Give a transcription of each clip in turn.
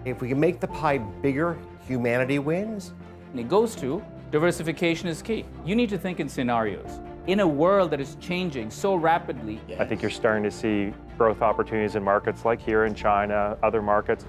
If we can make the pie bigger, humanity wins. And it goes to diversification is key. You need to think in scenarios. In a world that is changing so rapidly. I think you're starting to see growth opportunities in markets like here in China, other markets.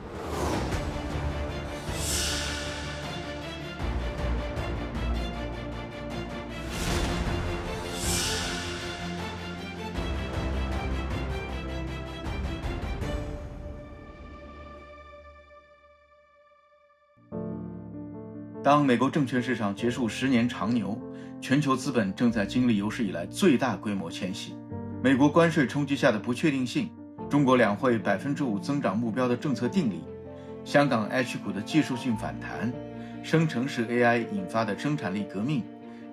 当美国证券市场结束10年长牛，全球资本正在经历有史以来最大规模迁徙。美国关税冲击下的不确定性，中国两会5%增长目标的政策定力，香港 H 股的技术性反弹，生成式 AI 引发的生产力革命，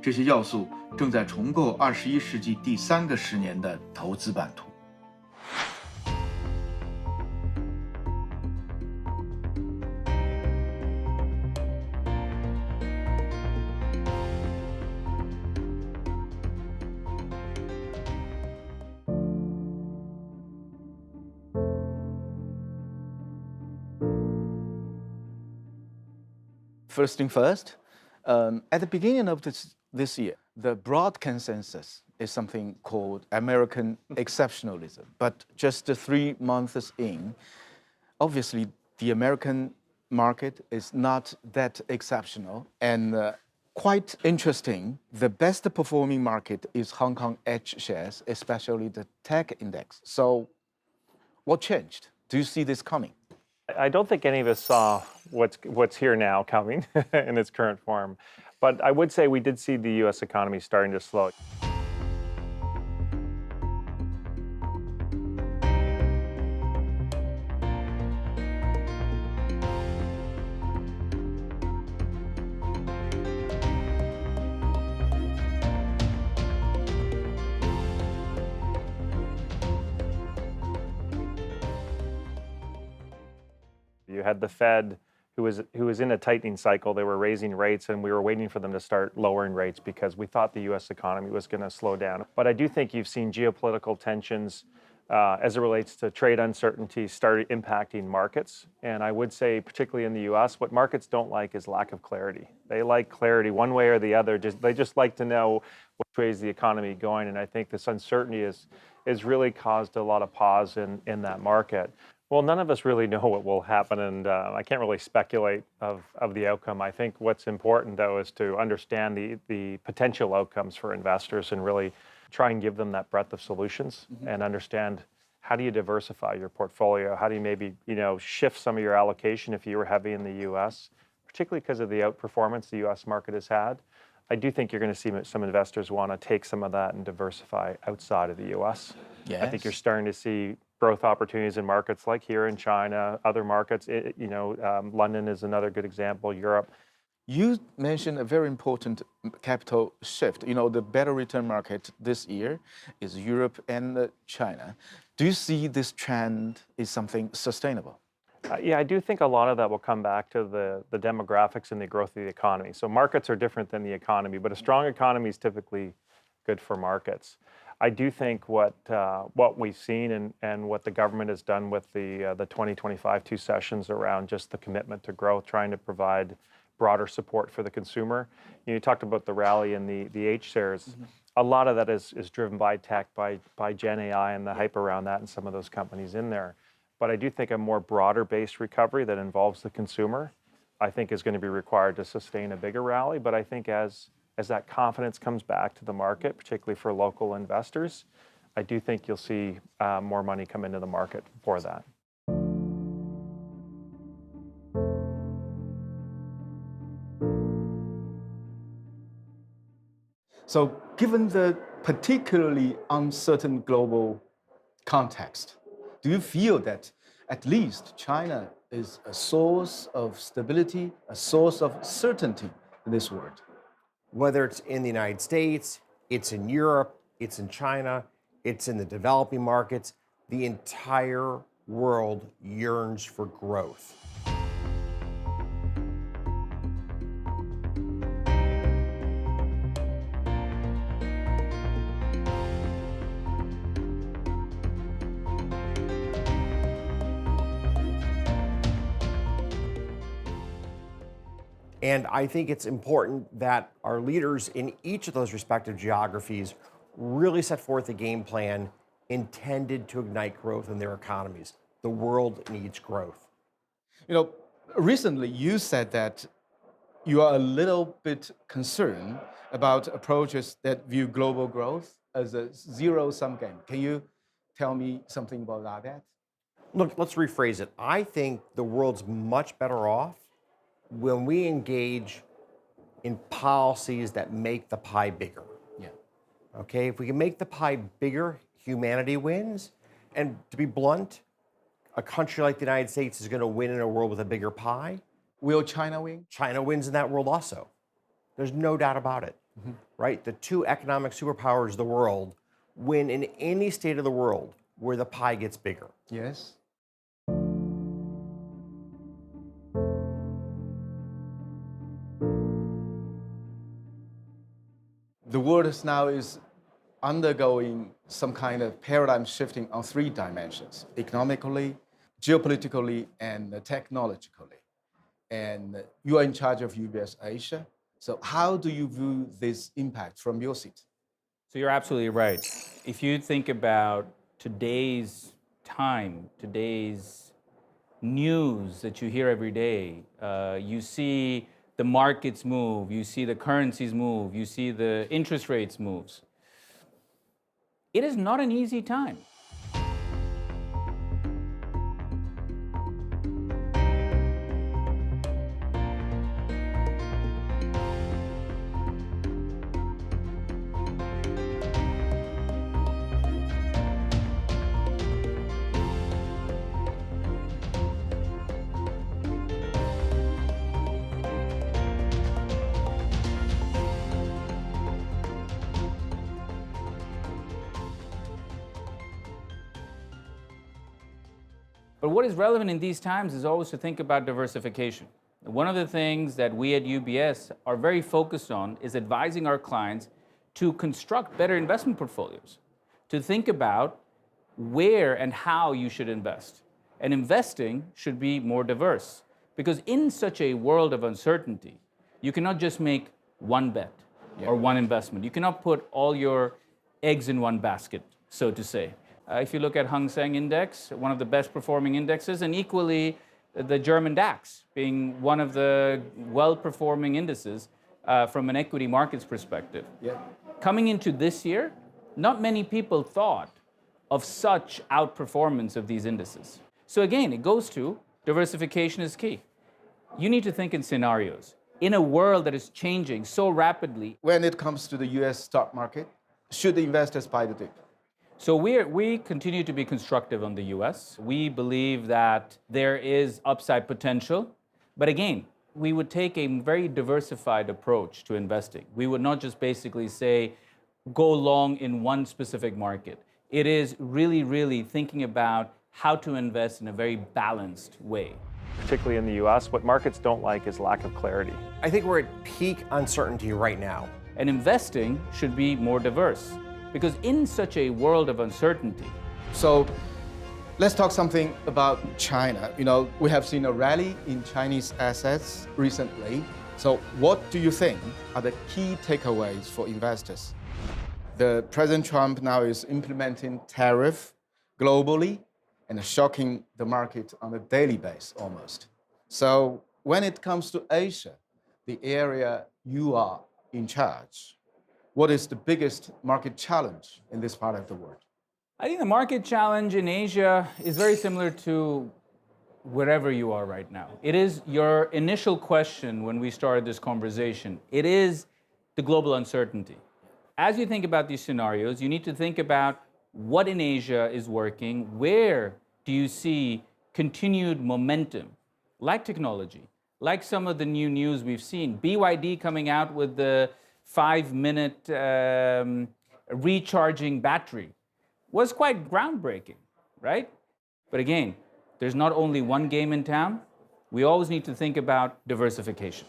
这些要素正在重构21世纪第3个10年的投资版图。First thing first, at the beginning of this year, the broad consensus is something called American exceptionalism. But just 3 months in, obviously the American market is not that exceptional. And quite interesting, the best performing market is Hong Kong H shares, especially the tech index. So what changed? Do you see this coming? I don't think any of us saw what's here now coming in its current form. But I would say we did see the U.S. economy starting to slow. You had the Fed, who was in a tightening cycle. They were raising rates, and we were waiting for them to start lowering rates because we thought the U.S. economy was going to slow down. But I do think you've seen geopolitical tensions as it relates to trade uncertainty start impacting markets. And I would say, particularly in the U.S., what markets don't like is lack of clarity. They like clarity one way or the other. They just like to know which way is the economy going. And I think this uncertainty is really caused a lot of pause in that market. Well, none of us really know what will happen, and I can't really speculate of the outcome. I think what's important, though, is to understand the potential outcomes for investors and really try and give them that breadth of solutions and understand how do you diversify your portfolio? How do you maybe shift some of your allocation if you were heavy in the U.S., particularly because of the outperformance the U.S. market has had. I do think you're going to see some investors want to take some of that and diversify outside of the U.S. Yes. I think you're starting to see growth opportunities in markets like here in China, other markets. London is another good example, Europe. You mentioned a very important capital shift. The better return market this year is Europe and China. Do you see this trend is something sustainable? Yeah, I do think a lot of that will come back to the demographics and the growth of the economy. So markets are different than the economy, but a strong economy is typically good for markets. I do think what we've seen and what the government has done with the 2025 two sessions around just the commitment to growth, trying to provide broader support for the consumer. You talked about the rally in the H shares. A lot of that is driven by tech, by Gen AI and the hype around that and some of those companies in there. But I do think a more broader-based recovery that involves the consumer, I think is going to be required to sustain a bigger rally. But I think as that confidence comes back to the market, particularly for local investors, I do think you'll see more money come into the market for that. So given the particularly uncertain global context, do you feel that at least China is a source of stability, a source of certainty in this world? Whether it's in the United States, it's in Europe, it's in China, it's in the developing markets, the entire world yearns for growth. And I think it's important that our leaders in each of those respective geographies really set forth a game plan intended to ignite growth in their economies. The world needs growth. You know, recently you said that you are a little bit concerned about approaches that view global growth as a zero-sum game. Can you tell me something about that? Look, let's rephrase it. I think the world's much better off when we engage in policies that make the pie bigger. Yeah. Okay, if we can make the pie bigger, humanity wins. And to be blunt, a country like the United States is going to win in a world with a bigger pie. Will China win? China wins in that world also. There's no doubt about it, right? The two economic superpowers of the world win in any state of the world where the pie gets bigger. Yes. The world now is undergoing some kind of paradigm shifting on three dimensions: economically, geopolitically, and technologically. And you are in charge of UBS Asia. So how do you view this impact from your seat? So you're absolutely right. If you think about today's time, today's news that you hear every day, you see the markets move, you see the currencies move, you see the interest rates moves. It is not an easy time. But what is relevant in these times is always to think about diversification. One of the things that we at UBS are very focused on is advising our clients to construct better investment portfolios, to think about where and how you should invest. And investing should be more diverse, because in such a world of uncertainty, you cannot just make one bet or one investment. You cannot put all your eggs in one basket, so to say. If you look at Hang Seng Index, one of the best performing indexes, and equally the German DAX being one of the well-performing indices from an equity markets perspective. Yeah. Coming into this year, not many people thought of such outperformance of these indices. So again, it goes to diversification is key. You need to think in scenarios. In a world that is changing so rapidly, When it comes to the US stock market, should the investors buy the dip? so we continue to be constructive on the US. We believe that there is upside potential. But again, we would take a very diversified approach to investing. We would not just basically say, go long in one specific market. It is really, really thinking about how to invest in a very balanced way. Particularly in the US, what markets don't like is lack of clarity. I think we're at peak uncertainty right now. And investing should be more diverse. Because in such a world of uncertainty, So let's talk something about China. You know, we have seen a rally in Chinese assets recently. So what do you think are the key takeaways for investors? The President Trump now is implementing tariff globally and shocking the market on a daily basis almost. So when it comes to Asia, the area you are in charge, what is the biggest market challenge in this part of the world? I think the market challenge in Asia is very similar to wherever you are right now. It is your initial question when we started this conversation. It is the global uncertainty. As you think about these scenarios, you need to think about what in Asia is working, where do you see continued momentum, like technology, like some of the new news we've seen. BYD coming out with the 5-minute recharging battery was quite groundbreaking, right? But again, there's not only one game in town. We always need to think about diversification.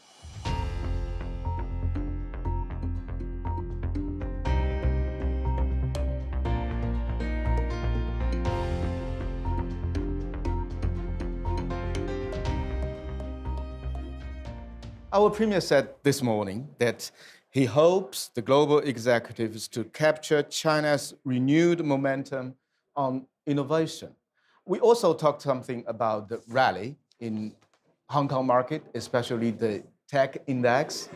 Our premier said this morning that he hopes the global executives to capture China's renewed momentum on innovation. We also talked something about the rally in Hong Kong market, especially the tech index.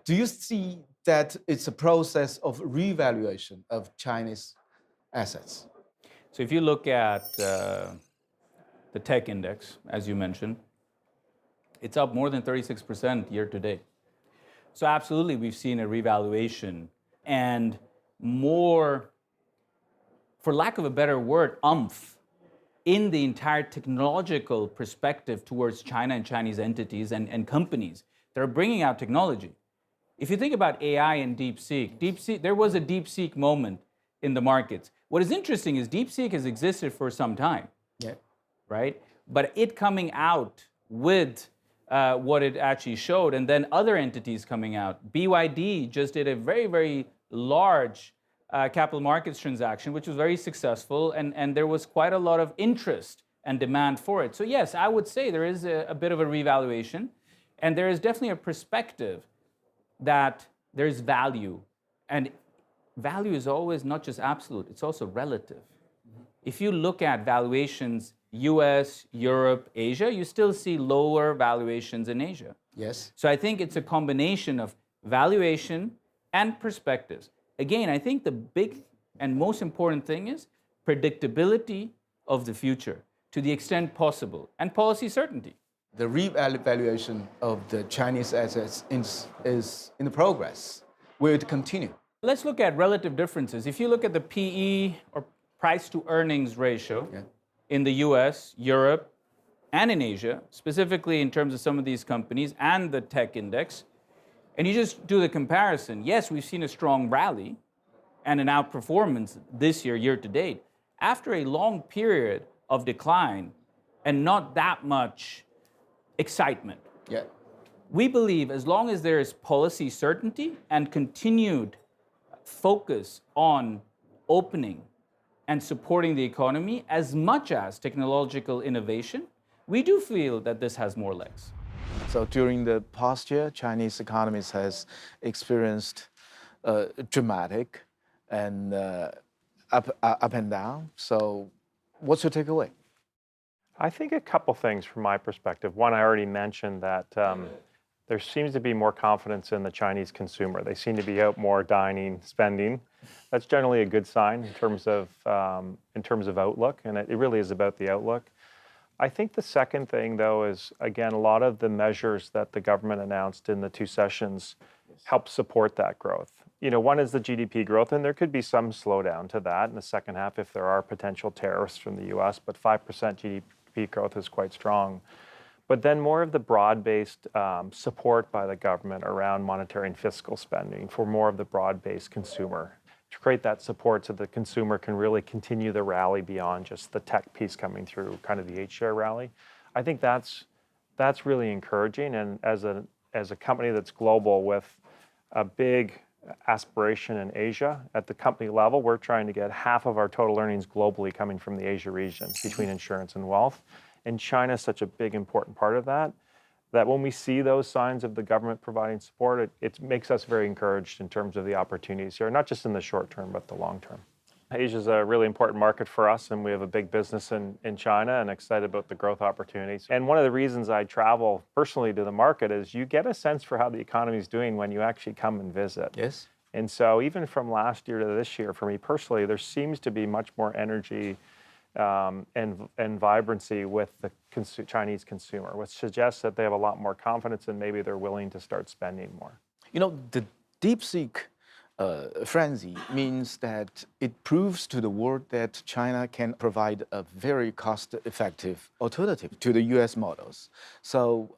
Do you see that it's a process of revaluation of Chinese assets? So if you look at the tech index, as you mentioned, it's up more than 36% year to date. So absolutely, we've seen a revaluation and more, for lack of a better word, umph in the entire technological perspective towards China and Chinese entities and companies that are bringing out technology. If you think about AI and DeepSeek, there was a DeepSeek moment in the markets. What is interesting is DeepSeek has existed for some time, right? But it coming out with what it actually showed, and then other entities coming out. BYD just did a very, very large capital markets transaction, which was very successful, and there was quite a lot of interest and demand for it. So yes, I would say there is a bit of a revaluation, and there is definitely a perspective that there's value. And value is always not just absolute, it's also relative. If you look at valuations, US, Europe, Asia, you still see lower valuations in Asia. Yes. So I think it's a combination of valuation and perspectives. Again, I think the big and most important thing is predictability of the future to the extent possible, and policy certainty. The revaluation of the Chinese assets is in the progress. Will it continue? Let's look at relative differences. If you look at the PE or price to earnings ratio in the US, Europe, and in Asia, specifically in terms of some of these companies and the tech index, and you just do the comparison, yes, we've seen a strong rally and an outperformance this year, year to date, after a long period of decline and not that much excitement. We believe as long as there is policy certainty and continued focus on opening and supporting the economy as much as technological innovation, we do feel that this has more legs. So during the past year, Chinese economies has experienced dramatic and up and down. So what's your takeaway? I think a couple things from my perspective. One, I already mentioned that there seems to be more confidence in the Chinese consumer. They seem to be out more dining, spending. That's generally a good sign in terms of outlook, and it really is about the outlook. I think the second thing, though, is, again, a lot of the measures that the government announced in the two sessions help support that growth. You know, one is the GDP growth, and there could be some slowdown to that in the second half if there are potential tariffs from the US, but 5% GDP growth is quite strong. But then more of the broad-based support by the government around monetary and fiscal spending for more of the broad-based consumer, to create that support so the consumer can really continue the rally beyond just the tech piece coming through, kind of the H-share rally. I think that's really encouraging. And as a company that's global with a big aspiration in Asia, at the company level, we're trying to get half of our total earnings globally coming from the Asia region between insurance and wealth. And China is such a big, important part of that, that when we see those signs of the government providing support, it makes us very encouraged in terms of the opportunities here, not just in the short term, but the long term. Asia is a really important market for us, and we have a big business in China and excited about the growth opportunities. And one of the reasons I travel personally to the market is you get a sense for how the economy is doing when you actually come and visit. Yes. And so even from last year to this year, for me personally, there seems to be much more energy and vibrancy with the Chinese consumer, which suggests that they have a lot more confidence and maybe they're willing to start spending more. You know, the DeepSeek frenzy means that it proves to the world that China can provide a very cost-effective alternative to the US models. So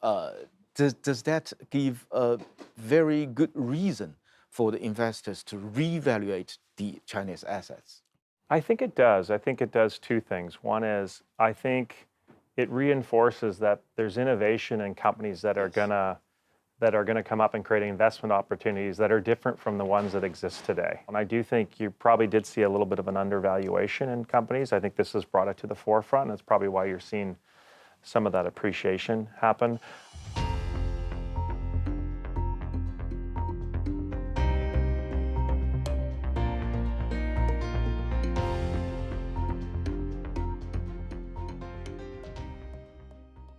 does that give a very good reason for the investors to reevaluate the Chinese assets? I think it does. I think it does two things. One is I think it reinforces that there's innovation in companies that are gonna come up and create investment opportunities that are different from the ones that exist today. And I do think you probably did see a little bit of an undervaluation in companies. I think this has brought it to the forefront, and that's probably why you're seeing some of that appreciation happen.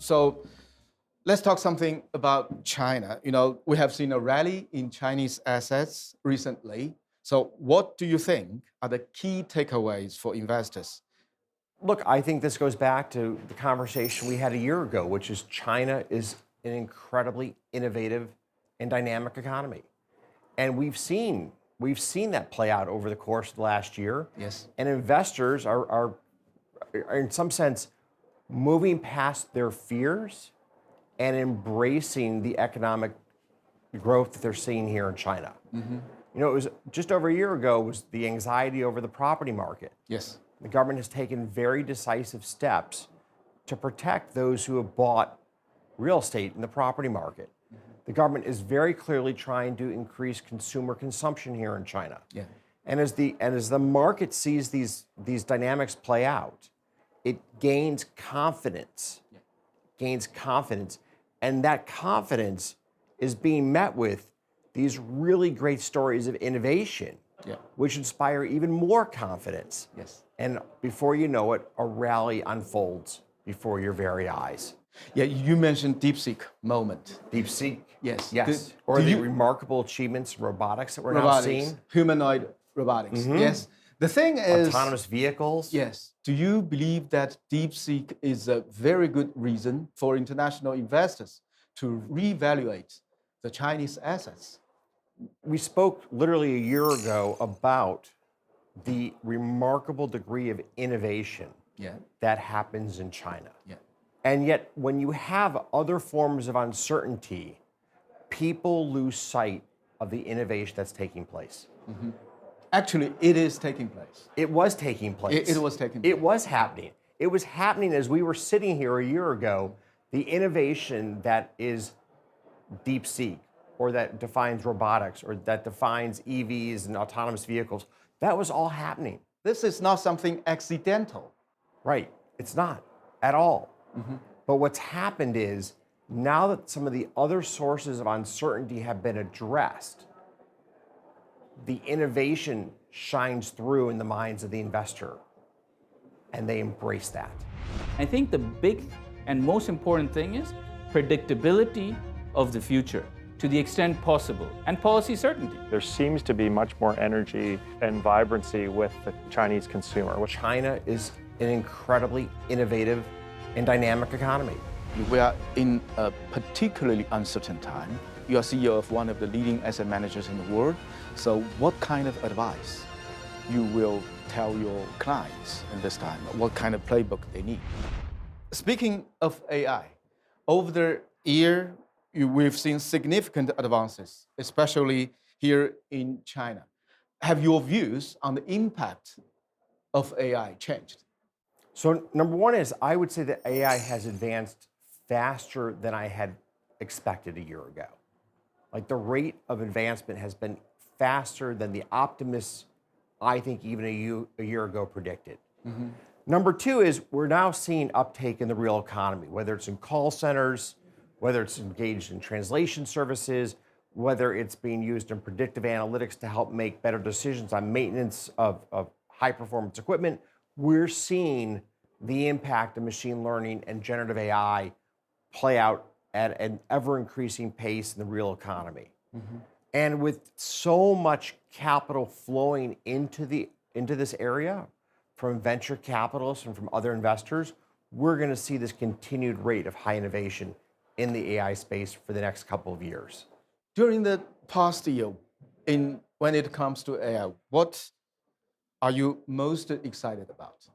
So let's talk something about China. You know, we have seen a rally in Chinese assets recently. So what do you think are the key takeaways for investors? Look, I think this goes back to the conversation we had a year ago, which is China is an incredibly innovative and dynamic economy. And we've seen that play out over the course of the last year. Yes. And investors are in some sense moving past their fears and embracing the economic growth that they're seeing here in China. You know, it was just over a year ago was the anxiety over the property market. Yes. The government has taken very decisive steps to protect those who have bought real estate in the property market. The government is very clearly trying to increase consumer consumption here in China. Yeah. And as the market sees these dynamics play out, it gains confidence. Gains confidence. And that confidence is being met with these really great stories of innovation, which inspire even more confidence. Yes. And before you know it, a rally unfolds before your very eyes. Yeah, you mentioned DeepSeek moment. DeepSeek. Yes. Yes. Or the remarkable achievements in robotics that we're now seeing. Humanoid robotics. Yes. The thing is, autonomous vehicles. Yes. Do you believe that DeepSeek is a very good reason for international investors to reevaluate the Chinese assets? We spoke literally a year ago about the remarkable degree of innovation that happens in China. And yet, when you have other forms of uncertainty, people lose sight of the innovation that's taking place. Actually, it is taking place. It was taking place. It was taking place. It was happening. It was happening as we were sitting here a year ago. The innovation that is DeepSeek, or that defines robotics, or that defines EVs and autonomous vehicles, that was all happening. This is not something accidental. Right. It's not at all. But what's happened is, now that some of the other sources of uncertainty have been addressed, the innovation shines through in the minds of the investor, and they embrace that. I think the big and most important thing is predictability of the future to the extent possible, and policy certainty. There seems to be much more energy and vibrancy with the Chinese consumer. China is an incredibly innovative and dynamic economy. We are in a particularly uncertain time. You are CEO of one of the leading asset managers in the world. So what kind of advice you will tell your clients in this time? What kind of playbook they need? Speaking of AI, over the year, we've seen significant advances, especially here in China. Have your views on the impact of AI changed? So number one is, I would say that AI has advanced faster than I had expected a year ago. Like, the rate of advancement has been faster than the optimists, I think, even a year ago predicted. Number two is, we're now seeing uptake in the real economy, whether it's in call centers, whether it's engaged in translation services, whether it's being used in predictive analytics to help make better decisions on maintenance of high performance equipment. We're seeing the impact of machine learning and generative AI play out at an ever increasing pace in the real economy. And with so much capital flowing into this area from venture capitalists and from other investors, we're going to see this continued rate of high innovation in the AI space for the next couple of years. During the past year, when it comes to AI, what are you most excited about?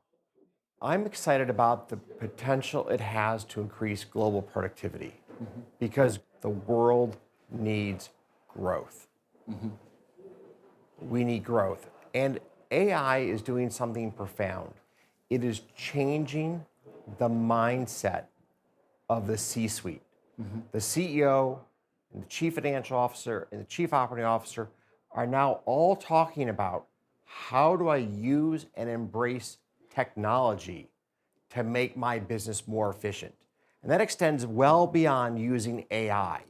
I'm excited about the potential it has to increase global productivity, because the world needs growth. We need growth. And AI is doing something profound. It is changing the mindset of the C-suite. The CEO and the chief financial officer and the chief operating officer are now all talking about, how do I use and embrace technology to make my business more efficient? And that extends well beyond using AI.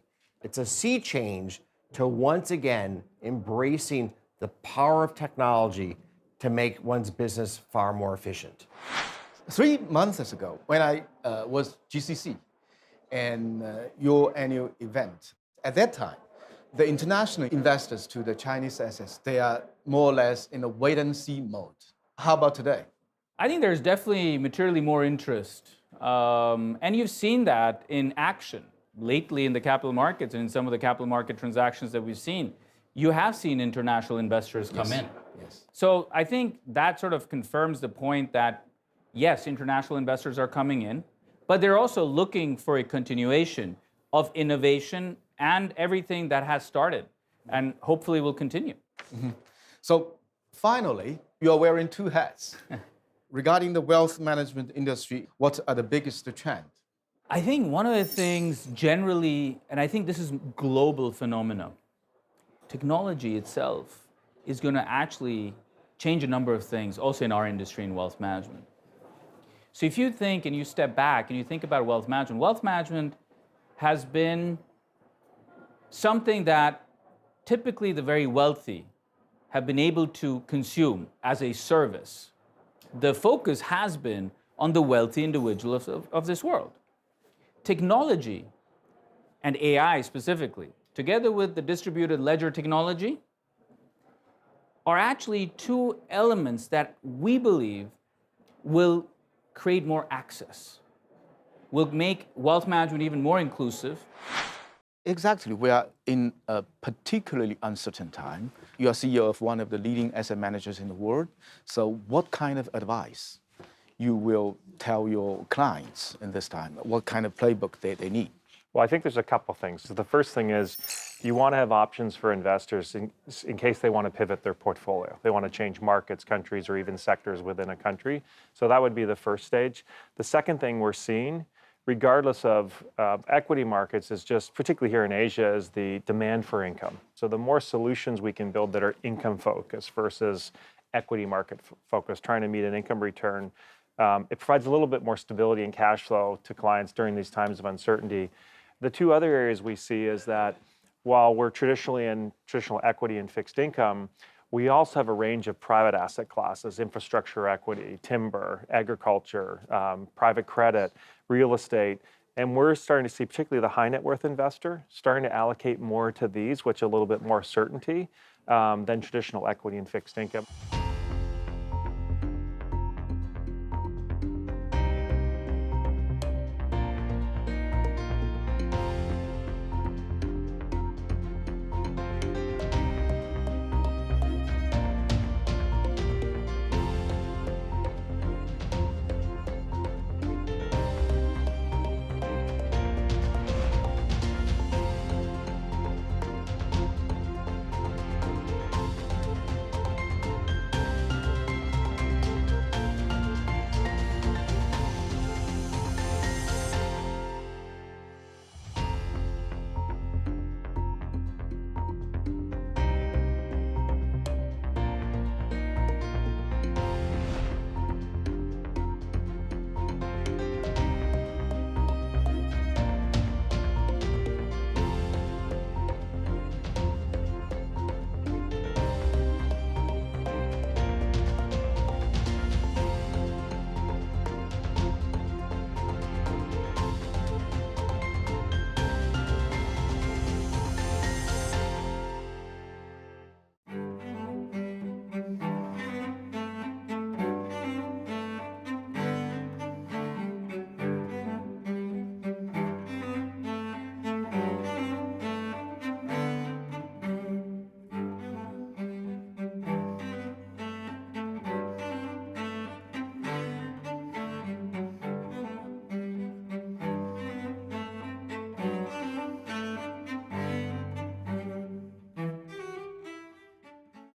It's a sea change to once again embracing the power of technology to make one's business far more efficient. 3 months ago, when I was GCC, and your annual event. At that time, the international investors to the Chinese assets, they are more or less in a wait-and-see mode. How about today? I think there's definitely materially more interest. And you've seen that in action lately in the capital markets and in some of the capital market transactions that we've seen. You have seen international investors come in. Yes. So I think that sort of confirms the point that, yes, international investors are coming in, but they're also looking for a continuation of innovation and everything that has started and hopefully will continue. So finally, you are wearing two hats. Regarding the wealth management industry, what are the biggest trends? I think one of the things generally, and I think this is global phenomena, technology itself is going to actually change a number of things also in our industry in wealth management. So if you think and you step back and you think about wealth management has been something that typically the very wealthy have been able to consume as a service. The focus has been on the wealthy individual of this world. Technology, and AI specifically, together with the distributed ledger technology, are actually two elements that we believe will create more access, will make wealth management even more inclusive. Exactly. We are in a particularly uncertain time. You are CEO of one of the leading asset managers in the world. So what kind of advice you will tell your clients in this time? What kind of playbook they need? Well, I think there's a couple things. So the first thing is you want to have options for investors in case they want to pivot their portfolio. They want to change markets, countries, or even sectors within a country. So that would be the first stage. The second thing we're seeing, regardless of equity markets, is just, particularly here in Asia, is the demand for income. So the more solutions we can build that are income focused versus equity market focused, trying to meet an income return, it provides a little bit more stability and cash flow to clients during these times of uncertainty. The two other areas we see is that while we're traditionally in traditional equity and fixed income, we also have a range of private asset classes: infrastructure equity, timber, agriculture, private credit, real estate. And we're starting to see, particularly the high net worth investor, starting to allocate more to these, which a little bit more certainty than traditional equity and fixed income.